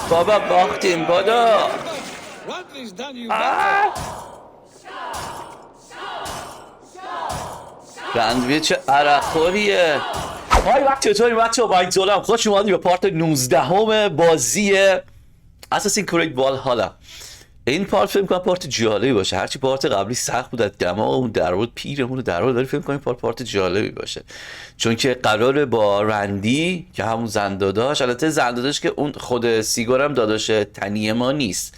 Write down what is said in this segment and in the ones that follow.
بابا باختیم بادا. رندویه چه عرقخوریه. های وقت چطوری بچه ها؟ VjSolo هم خوش اومدی به پارت 19 بازی اساسین کرید والهالا. این پارت فکر کنم پارت جالبی باشه. هرچی پارت قبلی سخت بود، دماغمون در آورد، پیرمون رو در آورد، داری فکر کنم پارت جالبی باشه. چون که قراره با رندی که همون زنداداش، البته زنداداش که اون خود سیگار هم داداش تنی ما نیست،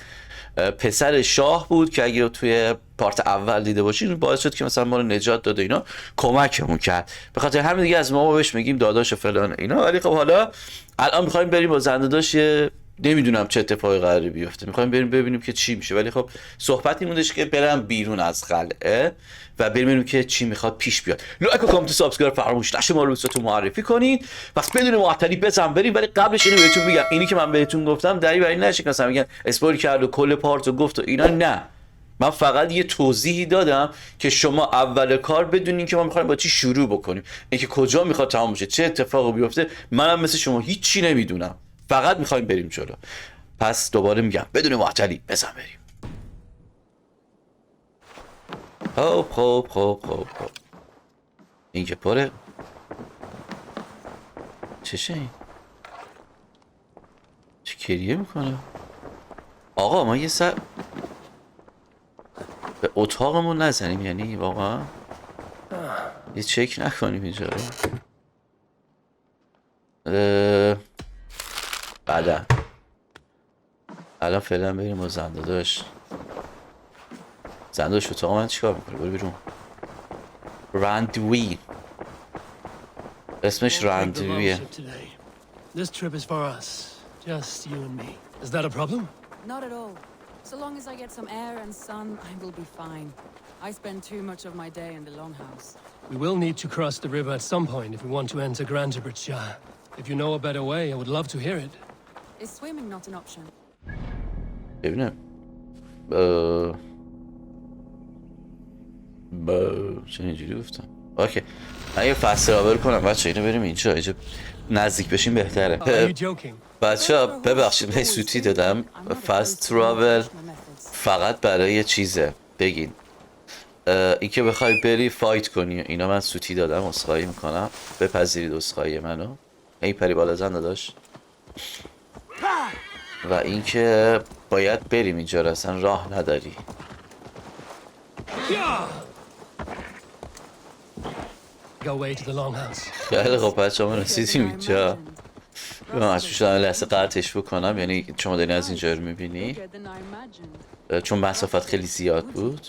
پسر شاه بود که اگه توی پارت اول دیده باشین باعث شد که مثلا ما رو نجات داده، اینا کمکمون کرد. به خاطر همین دیگه از ما بهش میگیم داداش فلان اینا. ولی خب حالا الان میخوایم بریم با زنداداش، نمیدونم چه اتفاقی قراره بیفته، میخوایم بریم ببینیم که چی میشه. ولی خب صحبتی موندش که برم بیرون از قلعه و ببینیم که چی میخواد پیش بیاد. لایک و کامنت و سابسکرایب فراموش نشه، ما رو دوستاتون معرفی کنید. پس بدون معطلی بزن بریم. ولی قبلش اینو بهتون میگم، اینی که من بهتون گفتم دری بری نشه که مثلا میگن اسپویل کرد و کل پارتو گفت و اینا. نه، من فقط یه توضیحی دادم که شما اول کار بدونین که ما میخوایم با چی شروع بکنیم، اینکه کجا میخواد تمام بشه، چه اتفاقی بیفته. منم مثل شما هیچی نمیدونم، فقط میخوایم بریم جلو. پس دوباره میگم بدون معطلی بزن بریم. خب این که پره. چشه این؟ چه کریه میکنه؟ آقا ما یه سر به اتاقمون نزنیم، یعنی واقعا یه چک نکنیم اینجا. بعدا الان فعلا بریم با زنداداش. زنداداش اتاق من چیکار میکنه؟ برو بیرون. رندوی اسمش رندویه. This trip is for us, just you and me. Is that a problem? Not at all. So long as I get some air and sun, I will be fine. I spend too much of my day in the longhouse. We will need to cross the river at some point if we want to enter Grandabridgeshire. If you know a better way, I would love to hear it. Is swimming not an option? ببینم چه اینجوری گفتم. اوکی من یه فست راول کنم بچه، اینو بریم اینجا نزدیک بشیم بهتره. بچه ها ببخشید من سوتی دادم. فست راول فقط برای چیزه بگین این که بخوای بری فایت کنی اینا. من سوتی دادم، عذرخواهی میکنم، بپذیرید عذرخواهی منو. این پری بالا زن داداش. و اینکه باید بریم اینجا رو، اصلا راه نداری. خیلی خب بچه ما رسیدیم اینجا. من مجبور شدم لحظه قطعش بکنم، یعنی شما دارین از اینجا رو میبینی چون مسافت خیلی زیاد بود.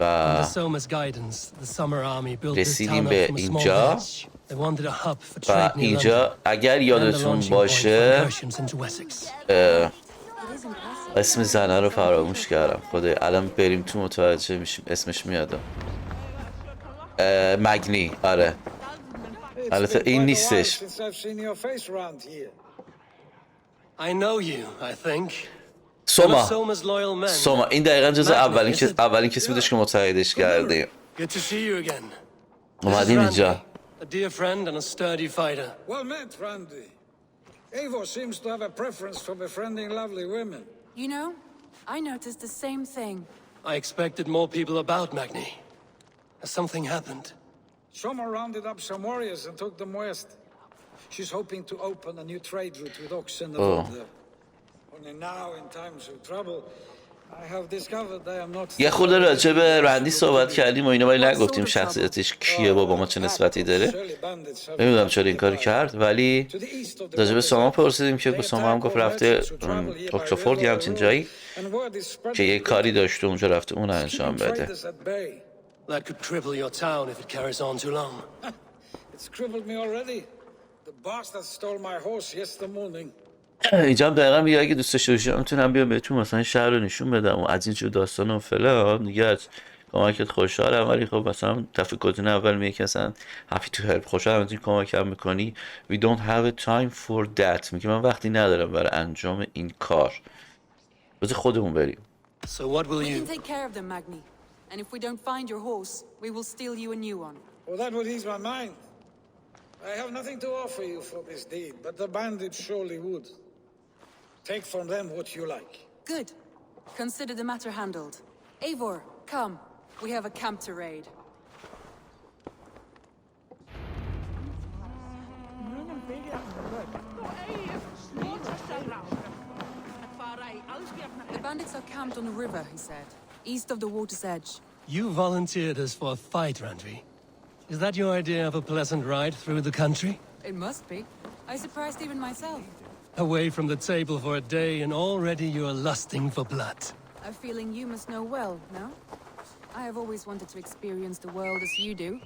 و رسیدیم به اینجا. و اینجا اگر یادتون باشه اسم زنه رو فراموش کردم، خدای الان بریم تو متوجه میشیم اسمش میادم. مگنی. آره البته این نیستش. سوما این دقیقا جز اولین کسی بودش که متحدش کرده. اومدیم اینجا. A dear friend and a sturdy fighter. Well met, Randy. Eivor seems to have a preference for befriending lovely women. You know, I noticed the same thing. I expected more people about Magni. Has something happened? Someone rounded up some warriors and took them west. She's hoping to open a new trade route with oxen and wood there. Only now, in times of trouble, I have discovered I am not. یه خورده راجع به رندی صحبت کردیم و اینا ولی نگفتیم شخصیتش کیه و با ما چه نسبتی داره. نمیدونم چرا این کاری کرد ولی راجع به سامان پرسیدیم که سامان هم گفت رفته اوکسفورد یا همچین جایی که یه کاری داشته اونجا رفته اون انجام بده. That could cripple your town if it carries on too long. It's crippled me already. The bastard stole my horse yesterday morning. اینجا هم دقیقا میگه اگه دوست داشته باشی میتونم بیام بهتون مثلا شهر رو نشون بدم و از اینجور داستان و فلان دیگه. از کمکت خوشحالم ولی خب مثلا تفکرتون اول میگه که اصلا happy to help، خوشحالم از این کمکم میکنی. We don't have a time for that، میگه من وقتی ندارم برای انجام این کار، بذار خودمون بریم. So what will you? We can take care of them, Magni. And if we don't find your horse, we will steal you a new one. Well, that would ease my mind. I have nothing to offer you for this deed, but the bandits surely would. Take from them what you like. Good. Consider the matter handled. Eivor, come. We have a camp to raid. The bandits are camped on the river, he said. East of the water's edge. You volunteered us for a fight, Randvi. Is that your idea of a pleasant ride through the country? It must be. I surprised even myself. Away from the table for a day and already you are lusting for blood. A feeling you must know well, no? I have always wanted to experience the world as you do,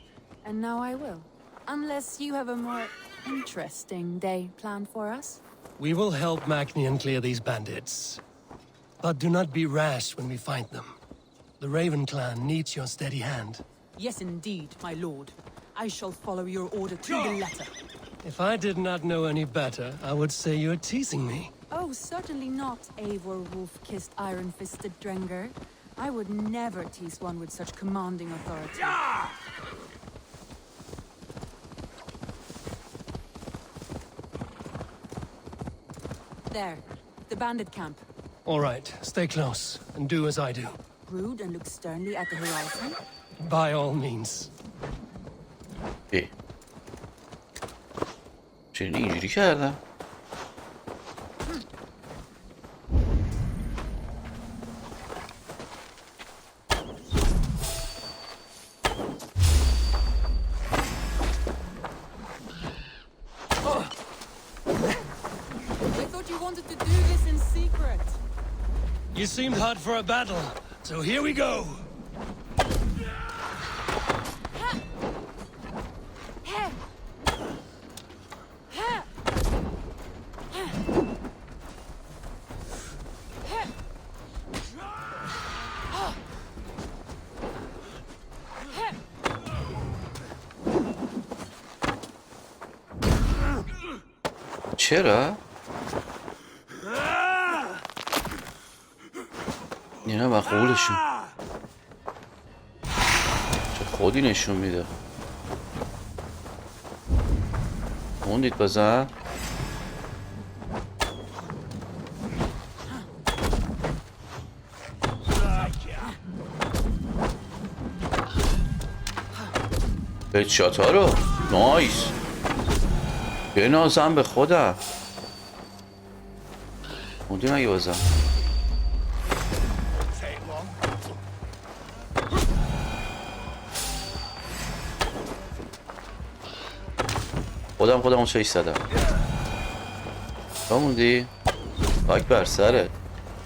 and now I will. Unless you have a more interesting day planned for us? We will help Magnian clear these bandits. But do not be rash when we find them. The Raven clan needs your steady hand. Yes, indeed, my lord. I shall follow your order to the letter. If I did not know any better, I would say you're teasing me. Oh, certainly not, Eivor wolf-kissed iron-fisted Drenger. I would never tease one with such commanding authority. There, the bandit camp. All right, stay close and do as I do. Brood and look sternly at the horizon. By all means. چرا اینجوری کردم؟ I thought you wanted to do this in secret. You seemed hot for a battle, so here we go. چرا؟ اینا مقبولشون چه خودی نشون میده. موندید بزن. هدشات ها رو نایس. بنازم به خودم. موندیم اگه بازم خودم اون چه ایش زدم. با موندی؟ باک بر سرت.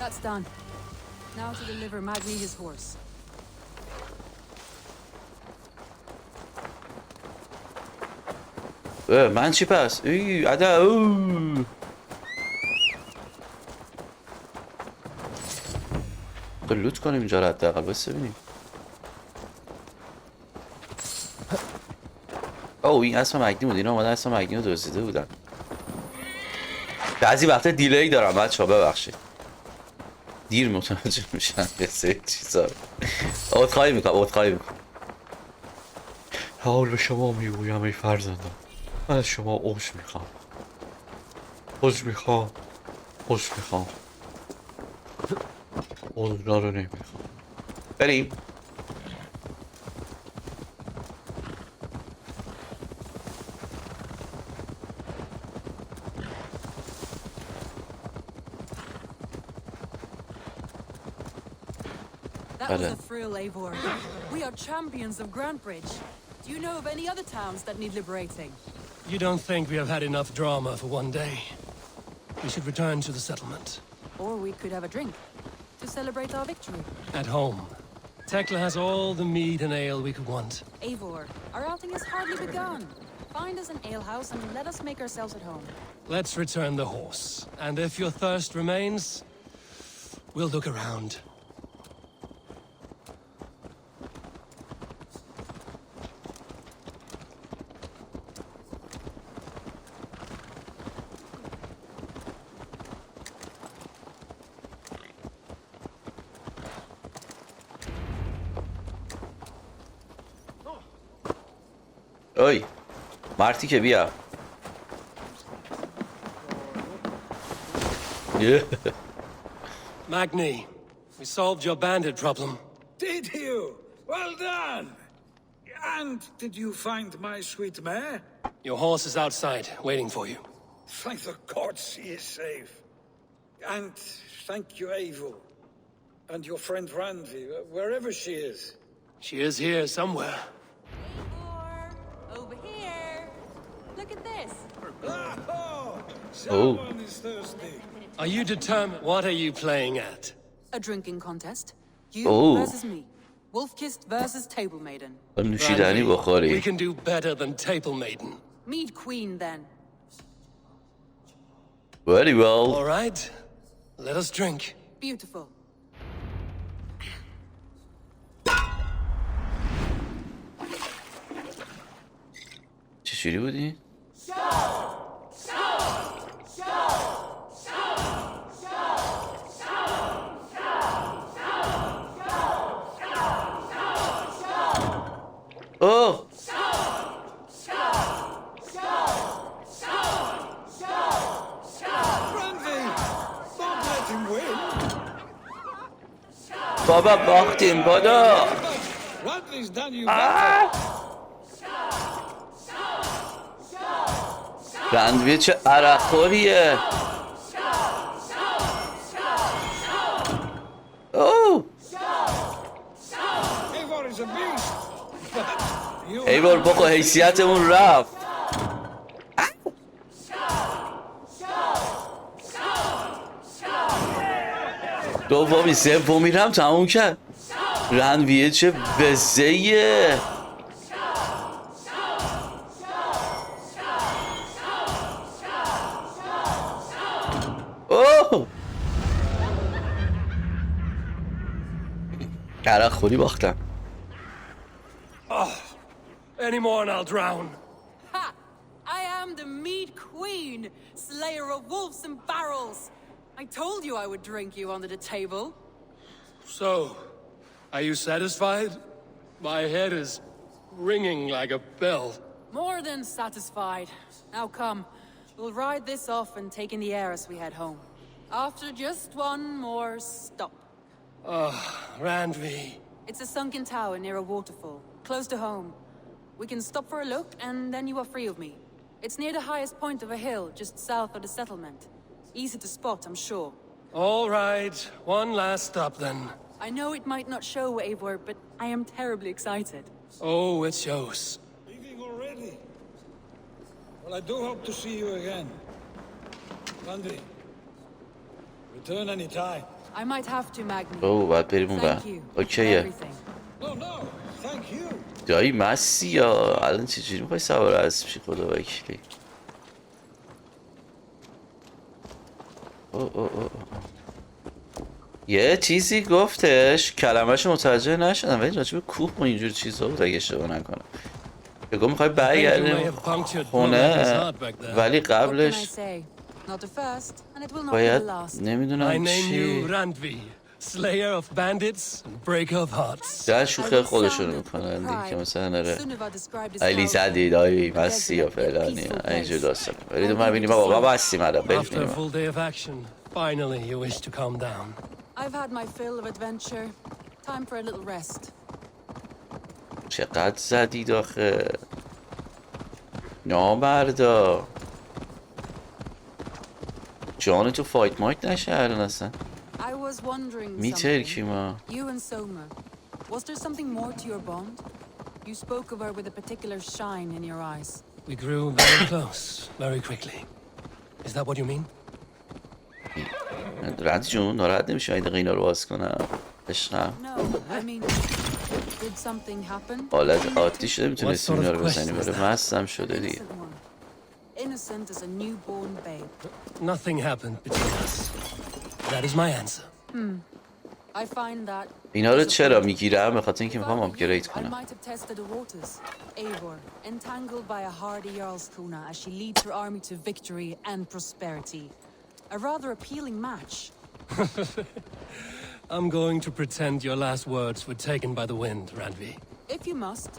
That's done. Now to deliver Magni his horse. من چی پس؟ ای عده اوه تو لوت کنیم اینجا رو حداقل بس ببینیم. اوه این اسم مگنی بود. اینا اومدن اسم مگنی رو دزدیده بودن. بعضی وقتا دیلی دارم بچه‌ها ببخشید. دیر متوجه میشن یه سری چیزا رو. عذرخواهی میکنم. حال به شما میگویم ای فرزندان. من از شما عذر میخوام. عذرا رو نمیخوام. بریم. That was a thrill, Eivor. We are champions of Grantbridge. Do you know of any other towns that need liberating? You don't think we have had enough drama for one day? We should return to the settlement. Or we could have a drink to celebrate our victory. At home. Tekla has all the mead and ale we could want. Eivor, our outing has hardly begun. Find us an alehouse and let us make ourselves at home. Let's return the horse. And if your thirst remains, we'll look around. مرتی که بیا. Magni, we solved your bandit problem. Did you? Well done. And did you find my sweet mare? Your horse is outside, waiting for you. Thank the gods she is safe. And thank you, Eivor. And your friend Randi, wherever she is. She is here somewhere. Eivor, over here. Look at this. Oh, someone is thirsty. Are you determined? What are you playing at? A drinking contest. You Oh. versus me. Wolf-kissed versus table maiden. نوشیدنی We بخوری. can do better than Table Maiden. Mead queen, then. Very well. All right, let us drink. Beautiful. چجوری بودی؟ اوه Randi! Don't let him win! بابا باختیم بادا. Randi's done you better. رندویه چه عرقخوریه. اوه Eivor is a beast. But you ایوار بخو حیثیتمون رفت. دومی سومی هم تموم کرد. رندویه چه بزهیه. اوه عرق خوری باختم. Any more and I'll drown. Ha! I am the mead queen, slayer of wolves and barrels. I told you I would drink you under the table. So, are you satisfied? My head is ringing like a bell. More than satisfied. Now come, we'll ride this off and take in the air as we head home. After just one more stop. Randvi. It's a sunken tower near a waterfall, close to home. We can stop for a look, and then you are free of me. It's near the highest point of a hill, just south of the settlement. Easy to spot, I'm sure. All right, one last stop then. I know it might not show, Eivor, but I am terribly excited. Oh, it shows. leaving already? Well, I do hope to see you again. Randi, return any time. I might have to, Magni. اوه باید بریم اون بر. Thank you. اوکیه. Everything. No, no, thank you. دایی مسی یا الان چجوری میخوای سوار اسب شی خدا وکیلی. یه چیزی گفتش کلمه‌شو متوجه نشدم ولی راجب کوه و اینجور چیزا بود اگه اشتباه نکنم. بگو میخوای برگردیم خونه ولی What can I قبلش say? Not the first, and it will not be the باید last. I نمیدونم name چی you Randvi, slayer of bandits and breaker of hearts. در I شوخی will خودشون sound میکنن دیگه pride. که مثلا آره Sunniva described his خیلی tower زدی as دایی a مسی یا desolate yet فلانی peaceful اینجور place. داستان ولی تو ببینیم بابا بستیم الان After a بریم full day of action, finally you wish to calm down. I've had my fill of adventure. Time for a little rest. چقدر زدی داخل نامردا جان تو فایت مایت نشه الان اصلا I was wondering میترکی something. ما You and Soma. Was there something more to your bond? You spoke of her with a particular shine in your eyes. We grew very close, very quickly. Is that what you mean? رد جون ناراحت نمیشه این دقیقه اینا رو باز کنم عشقم No, I mean, did something happen? حالت عادی شده میتونستی What sort اینا of رو بزنی question is ولی that? مستم شده دیگه Innocent one. Innocent as a newborn babe. Nothing happened between us. That is my answer. I find that. اینا رو چرا disappointing. میگیرم به خاطر اینکه If I میخوام were آپگرید you, I کنم might have tested the waters. Eivor, entangled by a hardy Jarlskona as she leads her army to victory and prosperity. A rather appealing match. I'm going to pretend your last words were taken by the wind, Randvi. If you must.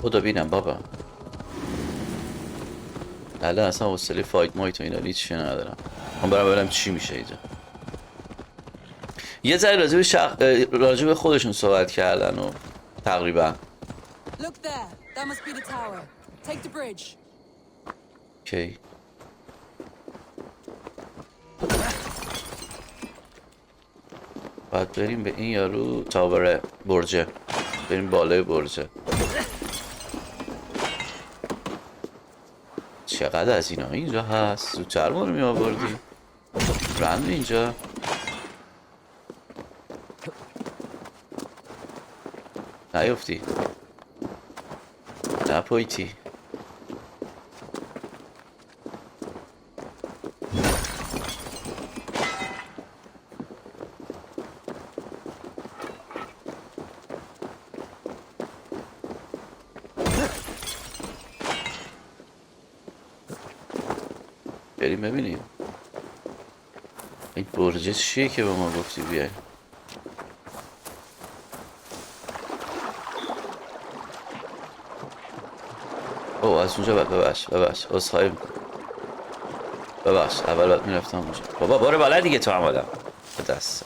خدا بینم بابا. الان اصلا حوصله فایت مایت و اینا هیچی ندارم. من برم ببینم چی میشه اینجا. یه ذره راجع به خودشون صحبت کردن و تقریبا. Look there. That must be the tower. Take the bridge. اوکی. باید بریم به این یارو تاوره برجه. بریم بالای برجه. چقدر از اینا اینجا هست؟ زودتر ما رو می آوردی. رند اینجا. نیفتی. نپایتی. بریم ببینیم این برجه چیه که به ما گفتی بیای. او از اونجا ببخش عذرخواهی میکنم. ببخش اول باید میرفتم اونجا. بابا باره بالا دیگه تو هم آدم به دست.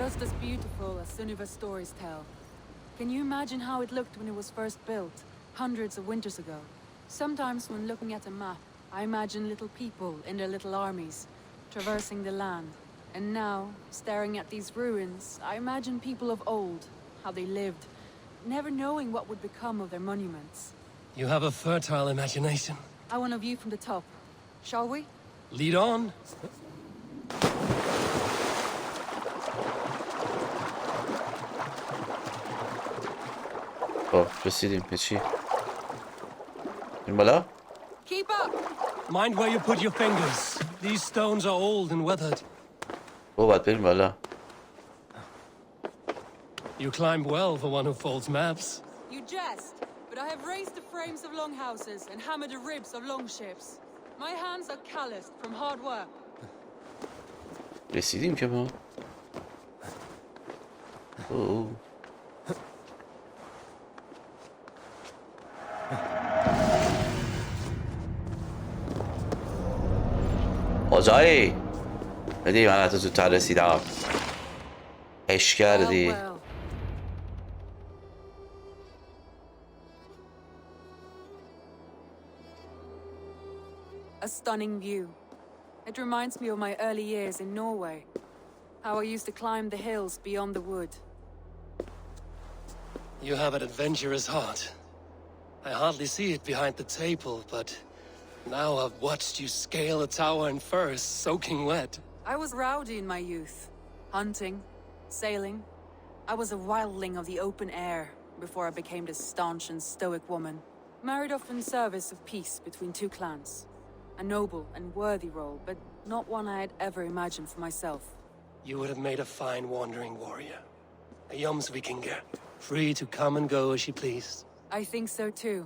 Just as beautiful as Sunniva's stories tell. Can you imagine how it looked when it was first built, hundreds of winters ago? Sometimes when looking at a map, I imagine little people in their little armies, traversing the land. And now, staring at these ruins, I imagine people of old, how they lived, never knowing what would become of their monuments. You have a fertile imagination. I want a view from the top. Shall we? Lead on. رسیدیم به چی؟ این بالا؟ Keep up! Mind where you put your fingers. These stones are old and weathered. باید بریم بالا. You climb well for one who folds maps. You jest, but I have raised the frames of longhouses and hammered the ribs of longships. My hands are calloused from hard work. رسیدیم که ما. اوه. آجایی بدی من حتی زودتر رسیدم. عشق کردی. Well. A stunning view. It reminds me of my early years in Norway. How I used to climb the hills beyond the wood. You have an adventurous heart. I hardly see it behind the table, but now I've watched you scale a tower in furs, soaking wet. I was rowdy in my youth. Hunting, sailing. I was a wildling of the open air before I became this staunch and stoic woman. Married off in service of peace between two clans. A noble and worthy role, but not one I had ever imagined for myself. You would have made a fine wandering warrior. A Jomsvikinger, free to come and go as she pleased. I think so too.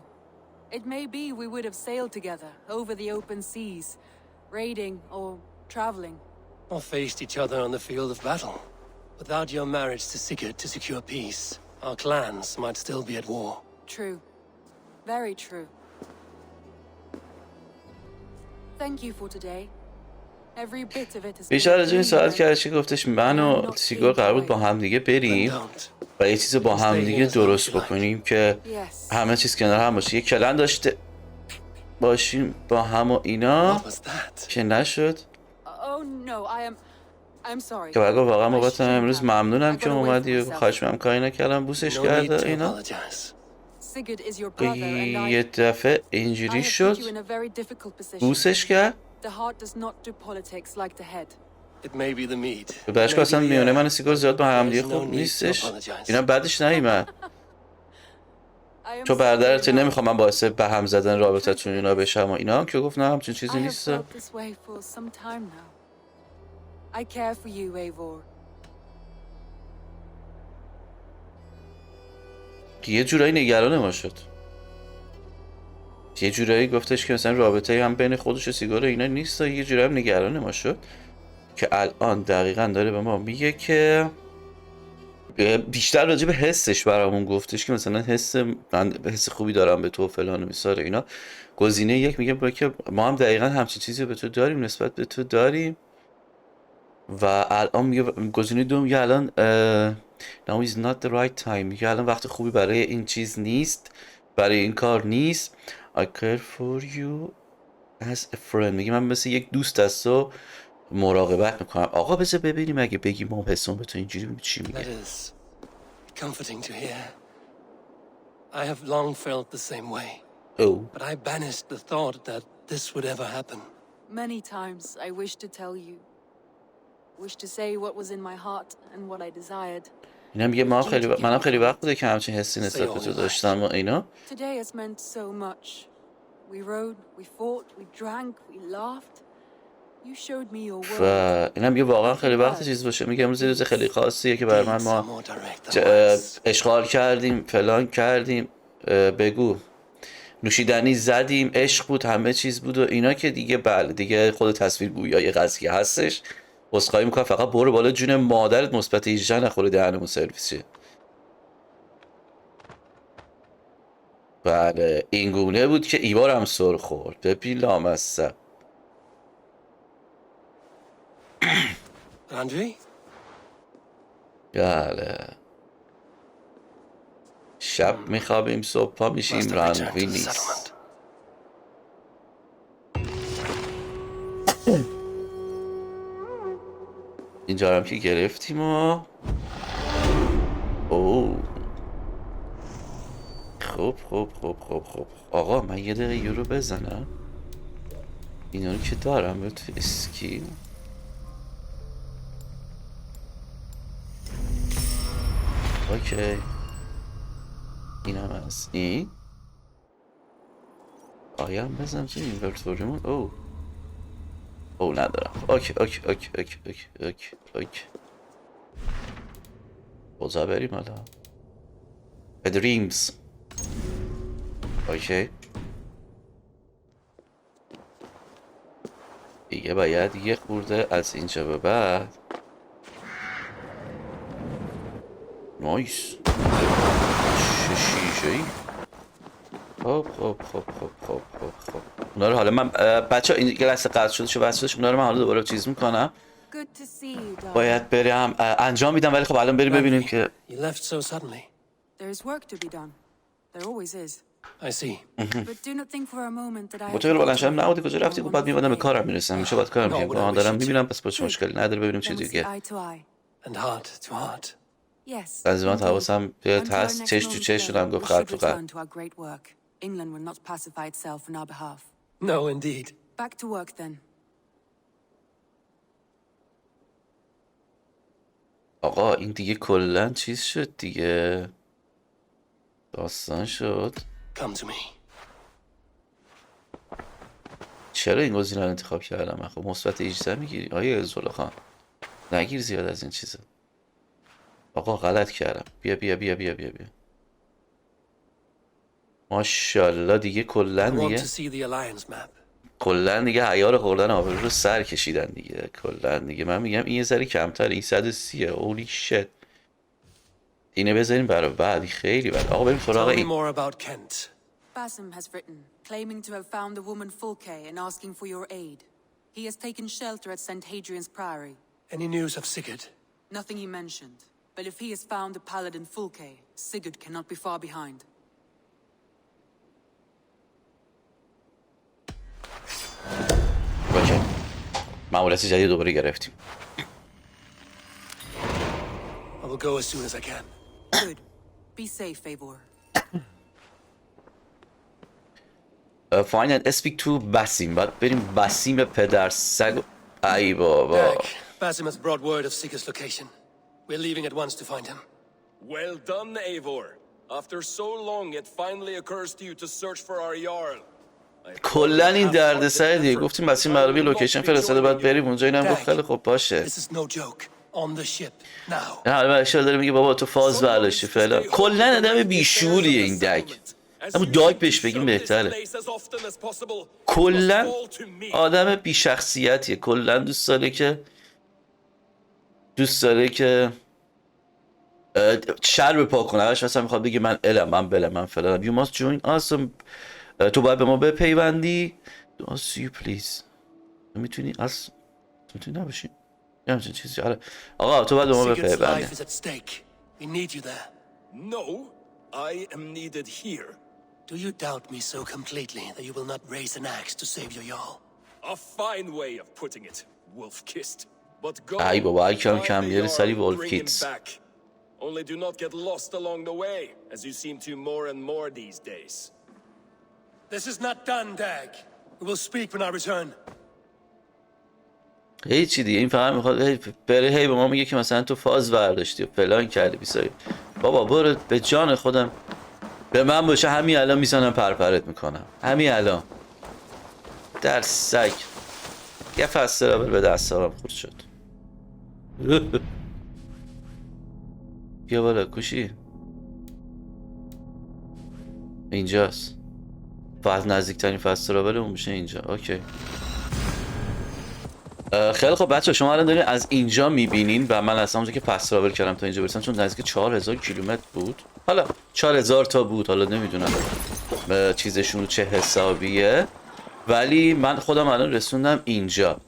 It may be we would have sailed together over the open seas, raiding or traveling. Or faced each other on the field of battle. Without your marriage to Sigurd to secure peace, our clans might still be at war. True. Very true. Thank you for today. Every bit of it has بیشتر از این ساعت که هرچی گفتش من و سیگار قرار بود با هم دیگه بریم و یه چیز با هم دیگه درست بکنیم که همه چیز کنار هم باشه. یه کلن داشته باشیم با هم و اینا که نشد. که بگو واقعا بابتم امروز ممنونم که اومدی و خواهشم کاری نکردم بوسش کرده اینا. یه دفعه اینجوری شد بوسش کرد. بهش که اصلا میونه من سیگار زیاد با هم دیگه خوب نیستش. اینا بعدش نیومد تو برادرت نمیخوام من باعث به هم زدن رابطتون اینا بشم و اینا که گفت نه همچین چیزی نیست. یه جورایی نگران ما شد. یه جورایی گفتش که مثلا رابطه هم بین خودش و سیگار و اینا نیست و یه جورایی هم نگران ما شد که الان دقیقا داره به ما میگه که بیشتر راجع به حسش برامون گفتش که مثلا من حس خوبی دارم به تو و فلان و میسار اینا. گزینه یک میگه که ما هم دقیقا همچین چیزی به تو داریم، نسبت به تو داریم. و الان میگه گزینه دوم میگه الان now is not the right time، میگه الان وقت خوبی برای این چیز نیست، برای این کار نیست. I care for you as a friend، میگه من مثل یک دوست از تو مراقبت میکنم. آقا بذار ببینیم اگه بگیم ما حسون به تو اینجوری چی میگه. That is comforting to hear. I have long felt the same way. Oh. But I banished the thought that this would ever happen. Many times I wished to tell you. Wished to say what was in my heart and what I desired. اینا میگه منم خیلی وقت بوده که همچین حسی نسبت به تو داشتم و اینا. Today has meant so much. We rode, we fought, we drank, we laughed. You showed me your world. و اینا میگه واقعا خیلی وقت چیز باشه، میگه امروز روز خیلی خاصیه که برای من ما اشغال کردیم، فلان کردیم، بگو نوشیدنی زدیم، عشق بود، همه چیز بود و اینا که دیگه بله دیگه خود تصویر گویای قضیه هستش. عذرخواهی میکنم، فقط برو بالا جون مادرت مثبت 18 نخوره دهنمون سرویس شه. بله این گونه بود که ایوارم سر خورد ببین لامصب. Andre? بله شب میخوابیم صبح پا میشیم رانوی نیست. اینجا هم که گرفتیم و اوه خب آقا من یه دقیقه یورو بزنم اینا رو که دارم به تو اسکیل. اوکی این هم از این آیا بزنم تو اینورتوریمون. او ندارم. اوکی بازا بریم حالا دریمز. اوکی دیگه باید یه خورده از اینجا به بعد. نایس چه شیشه ای. خب اونا رو حالا من بچه ها این لحظه قطع شدش اونا رو من حالا دوباره چیز میکنم، باید برم انجام میدم، ولی خب الان بریم ببینیم که You left so suddenly. There's work to be done. There always is. I see. But do not think for a moment that I با تو رو بلنشم نبودی کجا رفتی؟ خب بعد میمادم به کارم میرسم، میشه باید کارم میکنم دارم میبینم، پس باشه مشکلی نداره. ببینیم چی دیگه. And heart to heart. Yes. از من حواسم هست چش تو چش شدم گفت قلب تو قلب. England will not pacify itself on our behalf. No, indeed. Back to work then. آقا این دیگه کلن چیز شد دیگه، داستان شد. Come to me. چرا این گزینه رو انتخاب کردم من؟ خب مثبت 18 میگیری آیه زولا خان، نگیر زیاد از این چیزا. آقا غلط کردم. بیا ماشاءالله دیگه کلن دیگه عیار خوردن آبرو رو سر کشیدن دیگه. کلن دیگه من میگم این یه ذره کمتر، این 130 اولی شت. اینه بذاریم برای بعدی خیلی بعد. آقا بریم سراغ این. Basim has written, claiming to have found the woman Fulke and asking for your aid. He has taken shelter at St. Hadrian's Priory. Any news of Sigurd? Nothing he mentioned. But if he has found the paladin Fulke, Sigurd cannot be far behind. اوکی معمولیت جدید دوباره گرفتیم. I will go as soon as I can. Good. Be safe, Eivor. Find and speak to Basim. باید بریم باسیم پدر سگ. ای بابا. Basim has brought word of Sigurd's location. We're leaving at once to find him. Well done, Eivor. After so long, it finally occurs to you to search for our Jarl. کلن این درد سر دیگه گفتیم باسیم برای لوکیشن فرستاده بعد بریم اونجا. اینم گفت خیلی خوب باشه. This is no joke. On the ship now. نه حالا اشاره داره میگه بابا تو فاز برداشتی فعلا. کلن آدم بیشوریه این دک. اما داگ بهش بگیم بهتره. کلا آدم بی شخصیتیه. کلا دوست داره که شر بپا کنه. همش مثلا میخواد بگه من الم، من بلم، من فلانم. You must join us. تو باید به ما بپیوندی. I'll see you please. میتونی نباشی یه همچین چیزی. آره آقا تو باید به ما بپیوندی. We need you there. No, I am needed here. Do you doubt me so completely that you will not raise an axe to save your Jarl? A fine way of putting it, wolf-kissed. But go, ای بابا کم find the بیاری سری Jarl, wolf bring him kids. back. Only do not get lost along the way, as you seem to more and more these days. This is not done, Dag. We will speak when I return. هیچی دیگه. این فقط میخواد بره هی به ما میگه که مثلا تو فاز برداشتی و فلان کردی بیساری. بابا برو به جان خودم. به من باشه همین الان میزنم پرپرت میکنم. همین الان. در سگ. یه فسترابل به دستارم خورد شد. بیا بالا کوشی. اینجاست. نزدیکترین فسترابل اون میشه اینجا. اوکی. خیلی خب بچه شما الان دارین از اینجا میبینین و من اصلا اونجا که فسترابل کردم تا اینجا برسم چون نزدیک 4000 کیلومتر بود. حالا 4000 تا بود. حالا نمیدونم چیزشون رو چه حسابیه، ولی من خودم الان رسوندم اینجا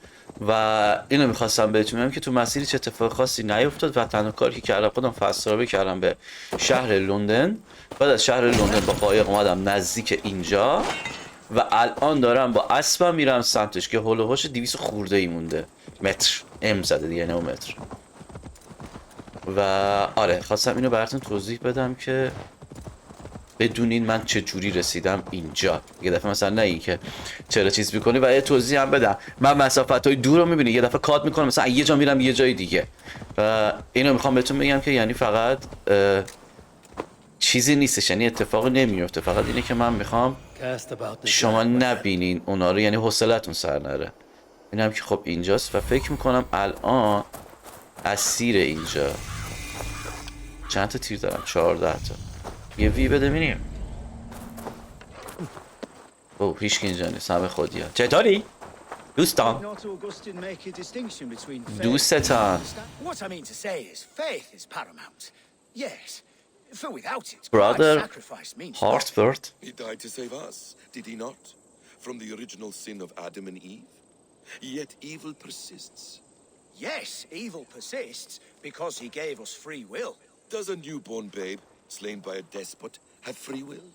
و اینو میخواستم بهتون بگم که تو مسیری چه اتفاق خاصی نیفتاد و تنها کاری که کردم خودم فسترابل کردم به شهر لندن. بعد از شهر لندن با قایق اومدم نزدیک اینجا و الان دارم با اسبم میرم سمتش که هول و هوش 200 خورده ای مونده متر. ام زده دیگه نه متر. و آره خواستم اینو براتون توضیح بدم که بدونین من چه جوری رسیدم اینجا. یه دفعه مثلا نه این که چرا چیز میکنی و یه توضیح هم بدم. من مسافت‌های دور رو میبینی یه دفعه کات میکنم مثلا یه جا میرم یه جای دیگه و اینو میخوام بهتون بگم که یعنی فقط چیزی نیستش، یعنی اتفاقی نمیفته. فقط اینه که من میخوام شما نبینین اونا رو، یعنی حوصلتون سر نره. اینم که خب اینجاست و فکر میکنم الان اسیر اینجا. چند تا تیر دارم؟ 14 تا. یه وی بده ببینیم. اوه هیچ کی اینجا نیست، همه خودی ها. چطوری؟ دوستان دوستتان Brother Hartford. He died to save us, did he not? From the original sin of Adam and Eve? Yet evil persists. Yes, evil persists because he gave us free will. Does a newborn babe, slain by a despot, have free will?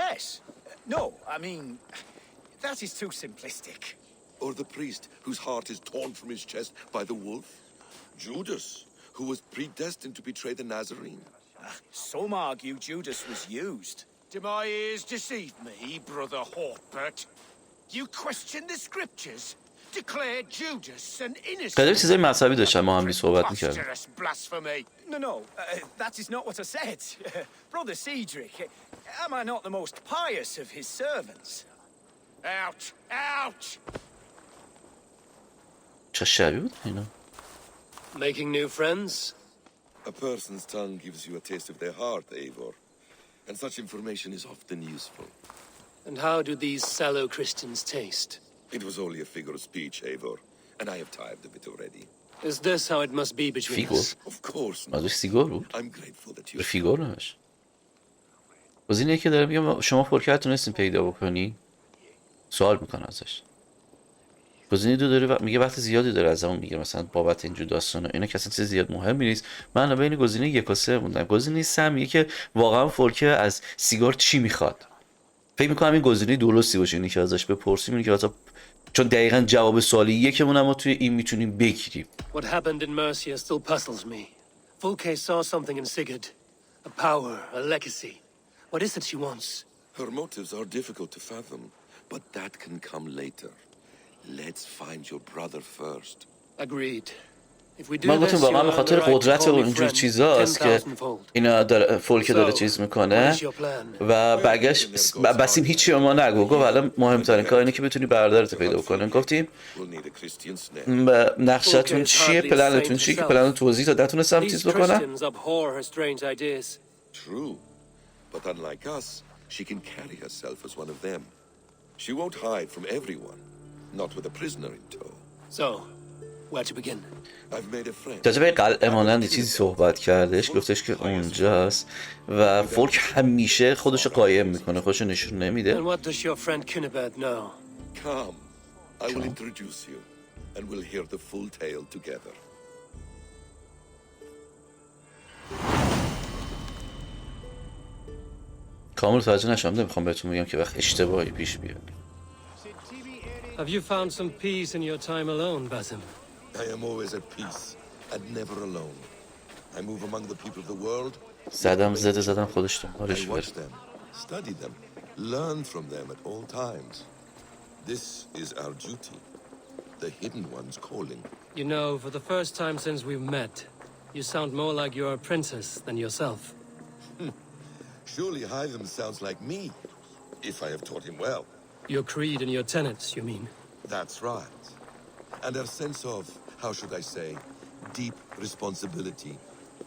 Yes. No, I mean, that is too simplistic. Or the priest whose heart is torn from his chest by the wolf? Judas, who was predestined to betray the Nazarene? Some argue Judas was used. Do my ears deceive me, Brother Hortbert? You question the scriptures? Declare Judas an innocent. خیلی چیزای مذهبی داشتن ما هم صحبت می‌کردیم. Blasphemy. No, that is not what I said. Brother Cedric, am I not the most pious of his servants? Ouch! Ouch! چه شبیه بود اینا؟ Making new friends? A person's tongue gives you a taste of their heart, Eivor. And such information is often useful. And how do these sallow Christians taste? It was only a figure of speech, Eivor. And I have tired of it already. Is this how it must be between فیگور؟ us? Of course not. ازش سیگار بود؟ I'm grateful that you... به فیگور نمش. گزینه که داره میگم شما پرکت تونستین پیدا بکنی؟ سوال میکنه ازش. گزینه دو داره میگه وقت زیادی داره از اون میگه مثلا بابت اینجور داستانا اینا که اصلا چیز زیاد مهمی نیست. من بین گزینه 1 و 3 موندم. گزینه 3 میگه که واقعا فولکه از سیگار چی میخواد. فکر میکنم این گزینه درستی باشه. اینی که ازش بپرسیم اینه که مثلا چون دقیقاً جواب سوالی یکمون ما توی این میتونیم بگیریم. What happened in Mercia still puzzles me. Fulke saw something in Sigurd. A power, a legacy. What is it she wants? Her motives are difficult to fathom, but that can come later. Let's find your brother first. Agreed. If we do من گفتم this, واقعا you به earn خاطر the right to قدرت call و me اینجور friend چیزاست که 10,000-fold. اینا داره فولک داره چیز میکنه و برگشت بسیم هیچی به ما نگو. گفت الان مهمترین کار اینه که بتونی برادرت پیدا بکنیم. گفتیم We'll need a Christian snare. نقشتون چیه، پلنتون چیه که پلن توضیح داد نتونستم These چیز بکنم. Christians abhor her strange ideas. True, but unlike us, she can carry herself as one of them. She won't hide from everyone, not with a prisoner in tow. So, where to begin? I've made a friend. راجع به قلعه مانند چیزی صحبت کردش، گفتش که اونجاست و فولک همیشه خودشو قایم میکنه، خودشو نشون نمیده. And what does your friend Kunibert know? Come, I will introduce you, and we'll hear the full tale together. کامل توجه نشم، نمیخوام بهتون بگم که وقت اشتباهی پیش بیاد. Have you found some peace in your time alone, Basim? I am always at peace, and never alone. I move among the people of the world. زدم خودش I دنبالش بره. watch them, study them, learn from them at all times. This is our duty, the hidden one's calling. You know, for the first time since we've met, you sound more like you're a princess than yourself. Surely Hytham sounds like me, if I have taught him well. Your creed and your tenets, you mean? That's right. And a sense of, how should I say, deep responsibility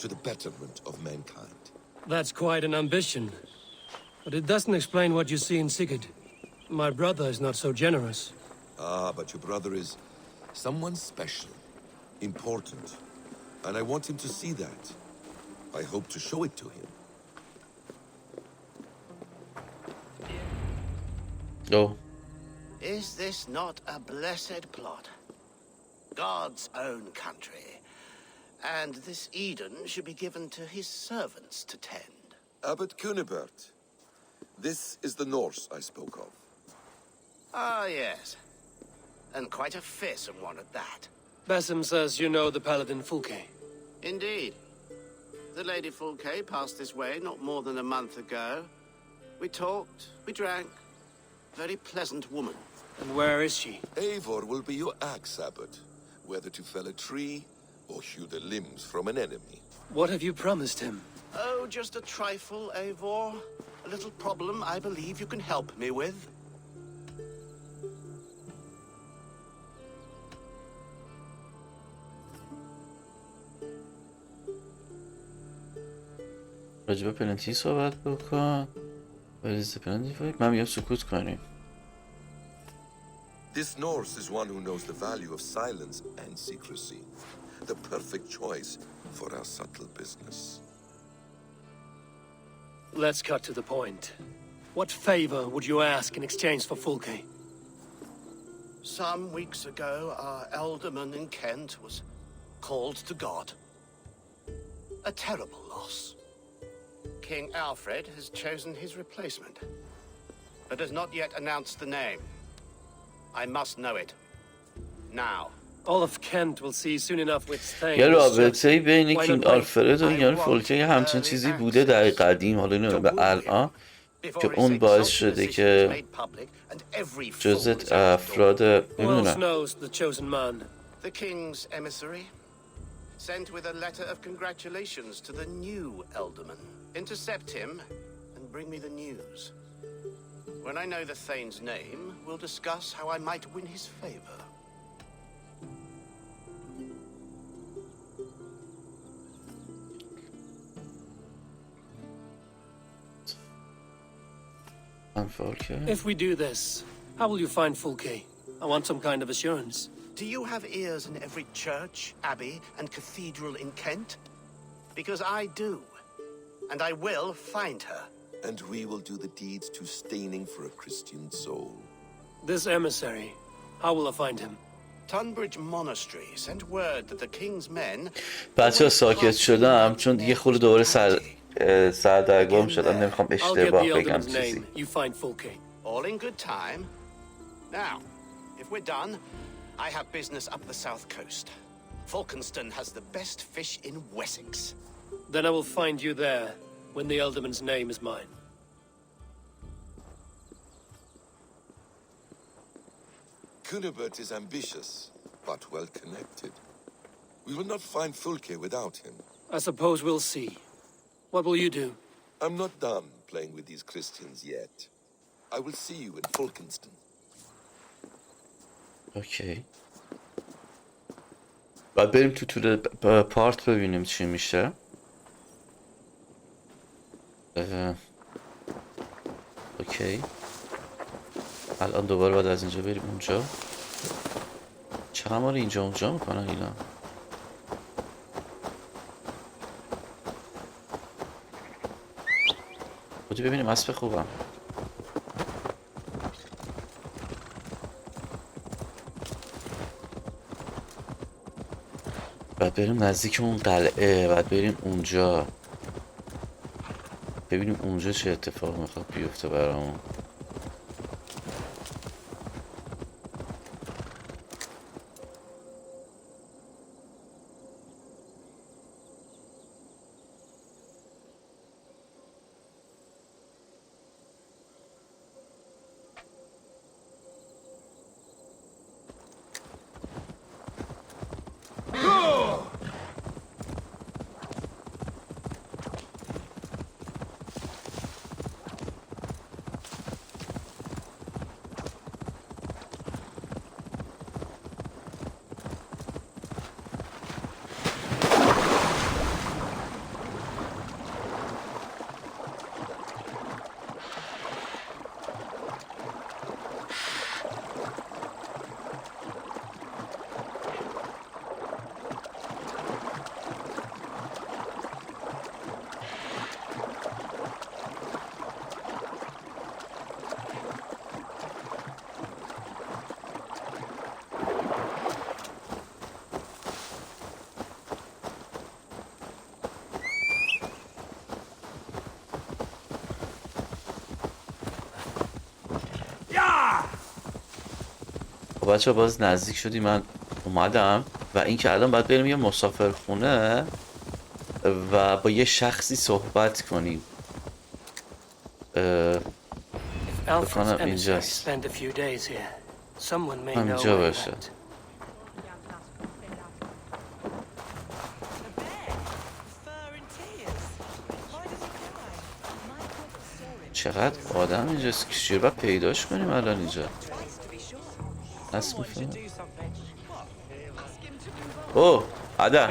to the betterment of mankind. That's quite an ambition. But it doesn't explain what you see in Sigurd. My brother is not so generous. Ah, but your brother is someone special, important, and I want him to see that. I hope to show it to him. Oh. Is this not a blessed plot? God's own country. And this Eden should be given to his servants to tend. Abbot Kunibert, this is the Norse I spoke of. Ah, yes. And quite a fearsome one at that. Basim says you know the paladin Fulke. Indeed. The Lady Fulke passed this way not more than a month ago. We talked, we drank. Very pleasant woman. And where is she? Eivor will be your axe, Abbot, whether to fell a tree or hew the limbs from an enemy. What have you promised him? Oh, just a trifle, Eivor. A little problem I believe you can help me with. راجب پلنتی صحبت بکن. بریز پلنتی فکر من میگم سکوت کنیم. This Norse is one who knows the value of silence and secrecy. The perfect choice for our subtle business. Let's cut to the point. What favor would you ask in exchange for Fulke? Some weeks ago, our alderman in Kent was called to God. A terrible loss. King Alfred has chosen his replacement, but has not yet announced the name. I must know it. Now. All of Kent will see soon enough with Thane. یه رابطه بین کینگ آلفرد و یعنی فولکه یه همچین چیزی بوده در قدیم، حالا نمیدونم به الان که اون باعث شده که جزء افراد نمیدونم. The king's emissary sent with a letter of congratulations to the new alderman. Intercept him and bring me the news. When I know the Thane's name, we'll discuss how I might win his favor. If we do this, how will you find Fulke? I want some kind of assurance. Do you have ears in every church, abbey, and cathedral in Kent? Because I do. And I will find her. And we will do the deeds too staining for a Christian soul. This emissary, how will I find him? Tunbridge Monastery sent word that the king's men... بچه ساکت شدم چون دیگه خود دوباره سردرگم شدم، نمیخوام اشتباه بگم چیزی. All in good time. Now, if we're done, I have business up the south coast. Falkenston has the best fish in Wessex. Then I will find you there when the alderman's name is mine. Kunibert is ambitious, but well connected. We will not find Fulke without him. I suppose we'll see. What will you do? I'm not done playing with these Christians yet. I will see you in Falkenston. اوکی. بعد بریم تو طول پارت ببینیم چی میشه. اوکی الان دوباره باید از اینجا بریم اونجا. چرا ما رو اینجا اونجا میکنن اینا؟ بودی ببینیم اسب خوبم. بعد بریم نزدیک اون قلعه، بعد بریم اونجا ببینیم اونجا چه اتفاق میخواد بیفته برامون. بچه باز نزدیک شدی، من اومدم و اینکه الان باید بریم یه مسافرخونه و با یه شخصی صحبت کنیم. بکنم اینجاست، همینجا باشه. چقدر آدم اینجاست که چجوری باید پیداش کنیم الان اینجا؟ اسم میفهمم. اوه عدا.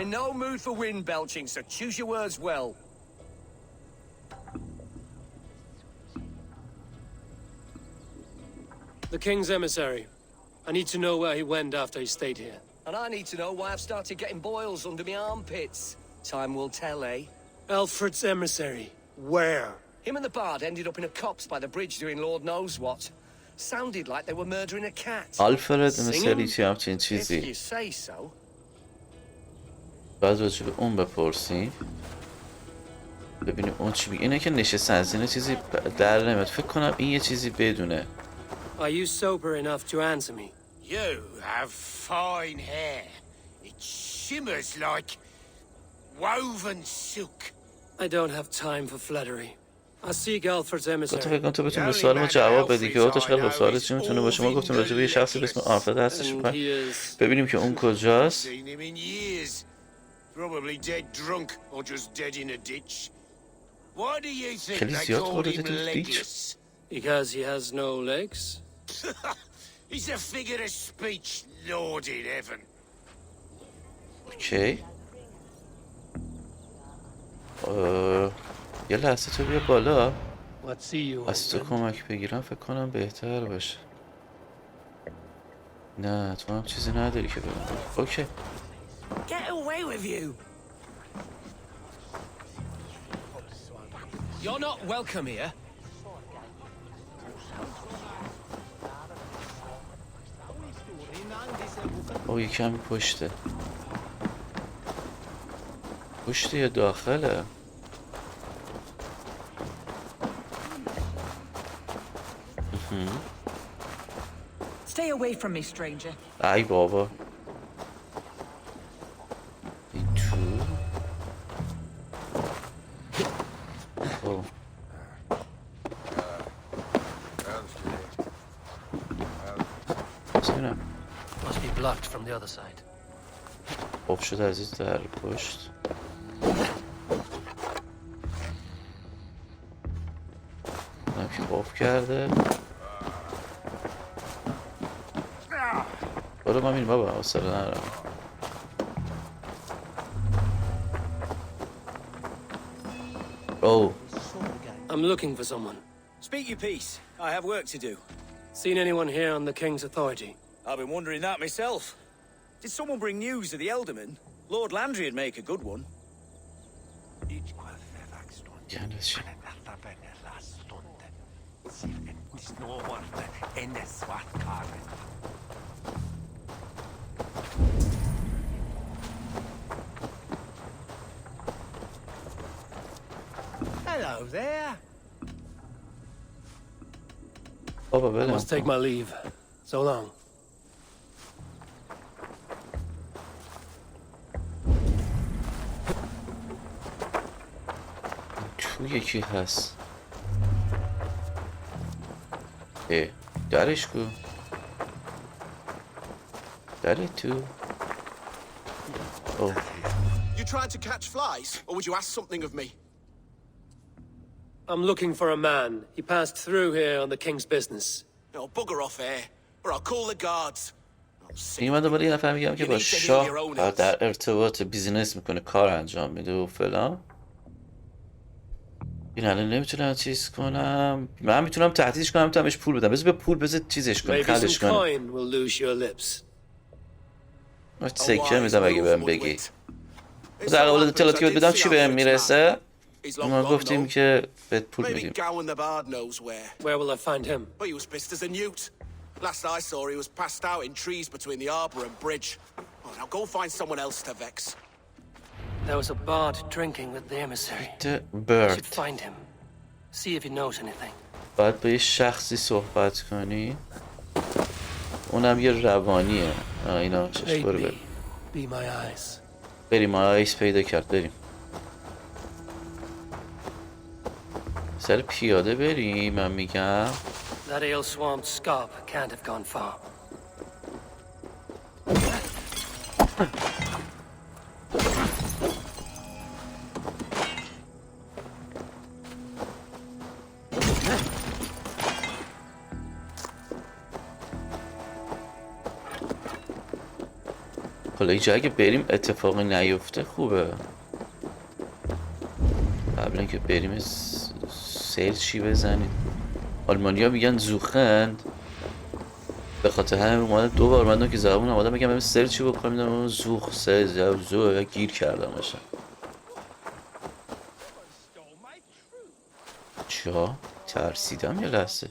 The king's emissary. I need to know where he went after he stayed here. And I need to know why I've started getting boils under my armpits. Time will tell, eh? Alfred's emissary. Where? Him and the bard ended up in a copse by the bridge doing Lord knows what. Sounded like they were murdering a cat. آلفرد مثلی چی همچین چیزی. If you say so. بعد راجع به اون بپرسیم ببینیم اون چی میگه. اینه که نشسته از این چیزی در نمیاد. فکر کنم این یه چیزی بدونه. Are you sober enough to answer me? You have fine hair. It shimmers like woven silk. I don't have time for flattery. I seek Alfred's emissary. تو فکر کنم تو بتونی به سوال ما جواب بدی که تو چقدر با سوالت چی میتونه باشه. ما گفتیم راجع به یه شخصی به اسم آلفرد هستش، ببینیم که اون کجاست. Probably dead drunk or just dead in a ditch. Why do you think they called him legless? Because he has no legs? He's a figure of speech, Lord in heaven. اوکی. یه لحظه تو بیا بالا. از تو کمک بگیرم فکر کنم بهتر باشه. نه تو هم چیزی نداری که بگم. اوکی. Get away with you. You're not welcome here. او یه کمی پشته. پشته یا داخله؟ Stay away from me, stranger. ای بابا. این تو. اوه. بسیرم. Must be blocked from the other side. خوب شد عزیز در پشت. اونم که خوب کرده. برو ما میریم بابا، حوصله ندارم. I'm looking for someone. Speak your piece. I have work to do. Seen anyone here on the King's authority? I've been wondering that myself. Did someone bring news of the Elderman? Lord Landry'd make a good one. Hello there. I must take my leave. So long. تو یکی هست. درش کو. دره تو. Oh. You tried to catch flies, or would you ask something of me? I'm looking for a man. He passed through here on the King's business. No, bugger off here, or I'll call the guards. این من دوباره یه نفر میگم که با شاه در ارتباط بیزینس میکنه، کار انجام میده و فلان. این الان نمیتونم چیز کنم. من میتونم تهدیدش کنم، میتونم بهش پول بدم. بذار به پول بذار چیزش کنم، خلش کنم. سکه میدم اگه بهم بگی. در قبال اطلاعاتی که بدم چی بهم میرسه؟ ما گفتیم که بهت پول میدیم. Where will I find him? Well, he was pissed as a newt. Last I saw, he was passed out in trees between the arbor and bridge. Oh, now go find someone else to vex. There was a bard drinking with the emissary. The I bird. should find him. See if he knows anything. باید با یه شخصی صحبت کنی. اونم یه روانیه. اینا چش برو بریم. Be my eyes. بریم آیس پیدا کرد، بریم. سر پیاده بریم من میگم. That ale-swamped scab can't have gone far. حالا اینجا اگه بریم اتفاقی نیفته خوبه. قبل اینکه بریم سرچی بزنیم. آلمانیا میگن زوخند، به خاطر همین اومدم دو بار من که زبون اومدم میگم بریم سرچی بکنم، میدونم زوخ زو گیر کردم باشم. چا؟ ترسیدم یه لحظه.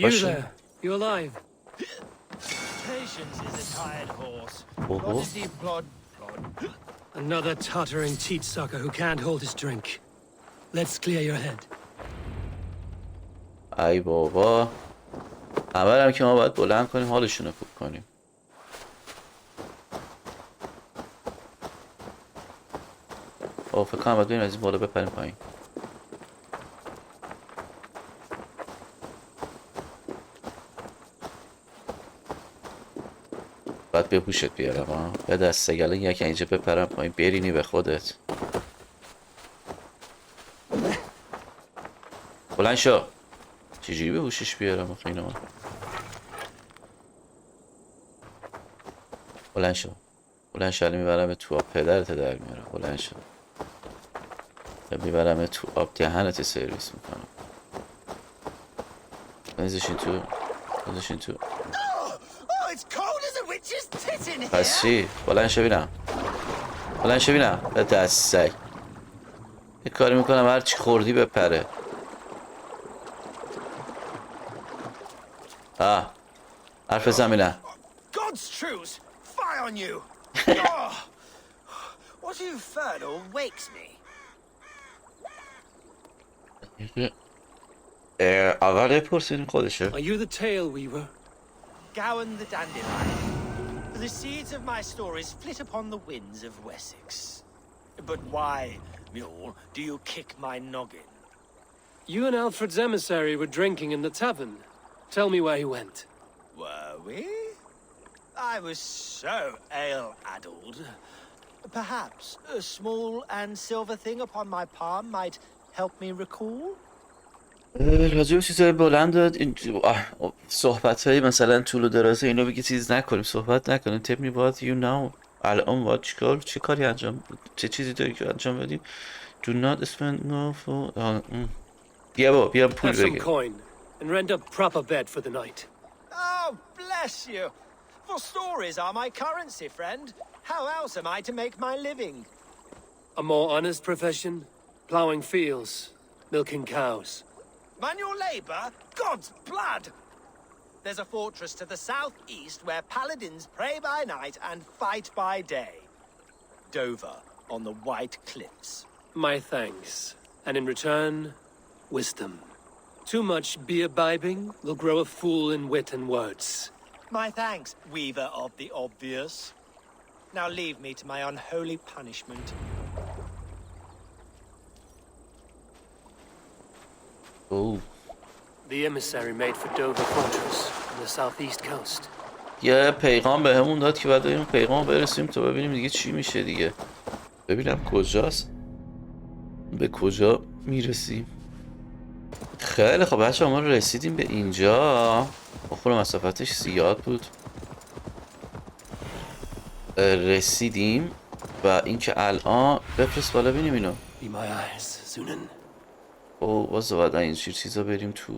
You there? You alive? Patience is a tired horse. Oh. Plod. Another tottering teat sucker who can't hold his drink. Let's clear your head. ای بابا. اولم که ما باید بلند کنیم حالشون رو خوب کنیم. فکر کنم باید بریم از این بالا بپریم پایین. باید به هوشت بیارم ها. به دست سگله یک اینجا بپرم پایین برینی به خودت. بلند شو. چجوری به هوشش بیارم آخه اینو من؟ بلند شو. بلند شو. میبرم تو آب پدرت در میارم. بلند شو. میبرم تو آب دهنت سرویس میکنم. بنزشین تو. بنزشین تو. پس چی؟ بلند شو بینم. بلند شو بینم. به دست سگ. یه کاری میکنم هر چی خوردی بپره. حرف زمینه. God's truth, fire on you. What infernal wakes me? اول پرسیدیم خودشه. Are you the tale weaver? Gowan the dandelion. The seeds of my stories flit upon the winds of Wessex. But why, mule, do you kick my noggin? You and Alfred's emissary were drinking in the tavern. Tell me where he went. Were we? I was so ale-addled. Perhaps a small and silver thing upon my palm might help me recall? راجع به چیزهای بلند داد این صحبت های مثلا طول و درازه اینو بگی چیز نکنیم، صحبت نکنیم. Tell me what you know. الان باید چه کاری انجام چه چیزی داری که انجام بدیم؟ Do not spend no for بیا پول Have some بگیر. coin and rent a proper bed for the night. Oh, bless you. For stories are my currency, friend. How else am I to make my living? A more honest profession? Plowing fields, milking cows. Manual labor? God's blood! There's a fortress to the southeast where paladins pray by night and fight by day. Dover, on the White Cliffs. My thanks. And in return, wisdom. Too much beer-bibbing will grow a fool in wit and words. My thanks, weaver of the obvious. Now leave me to my unholy punishment. Oh. The emissary made for Dover Fortress on the southeast coast. یه پیغام بهمون داد که بعد این پیغام برسیم تا ببینیم دیگه چی میشه دیگه. ببینم کجاست. به کجا میرسیم. خیلی خب بچه ما رسیدیم به اینجا. خب مسافتش زیاد بود. رسیدیم و اینکه الان بفرست بالا ببینیم اینو. Be my eyes, Zunan. او واسه بعد این چیزا بریم تو.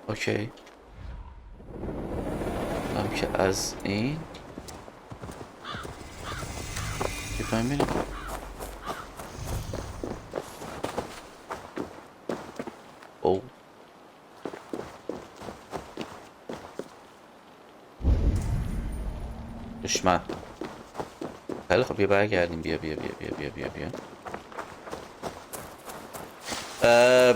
اوکی هم که از این که پایین میریم. او دشمن. خیلی خب بیا برگردیم. بیا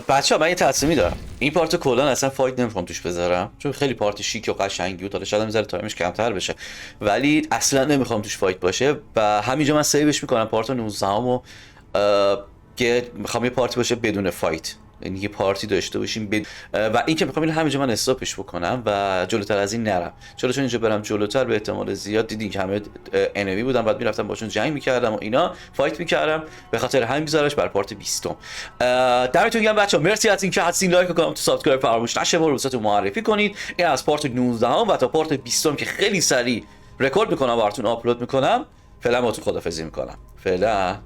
بچه ها من یه تصمیمی دارم. این پارت کلان اصلا فایت نمیخوام توش بذارم چون خیلی پارت شیک و قشنگی بود. حالا شاید هم ذره تایمش کمتر بشه ولی اصلا نمیخوام توش فایت باشه و همینجا من سیوش میکنم پارت 19 و که میخوام یه پارتی باشه بدون فایت. یعنی یه پارتی داشته باشیم و این که میخوام این همینجا من استاپش بکنم و جلوتر از این نرم. چون اینجا برم جلوتر به احتمال زیاد دیدین که همه انمی بودن بعد میرفتم باشون جنگ میکردم و اینا فایت میکردم. به خاطر همین میذارمش برای پارت 20. دمتون گرم بچه‌ها. مرسی از اینکه هستین. لایک و کامنت و سابسکرایب فراموش نشه. ما رو دوستاتون معرفی کنید. این از پارت 19 و تا پارت 20 که خیلی سریع رکورد میکنم براتون آپلود میکنم. فعلا باهاتون خدافظی میکنم. فعلا